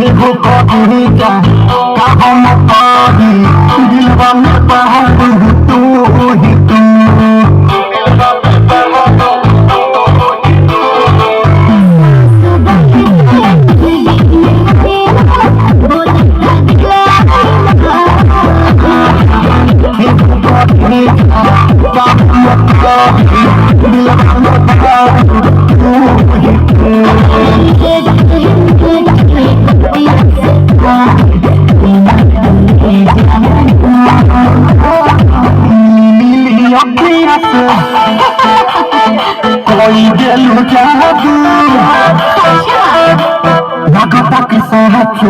एगो कभी का हम पारी दिलवा में बहार तू ही तू कोई दिल जादू लगता कि साथ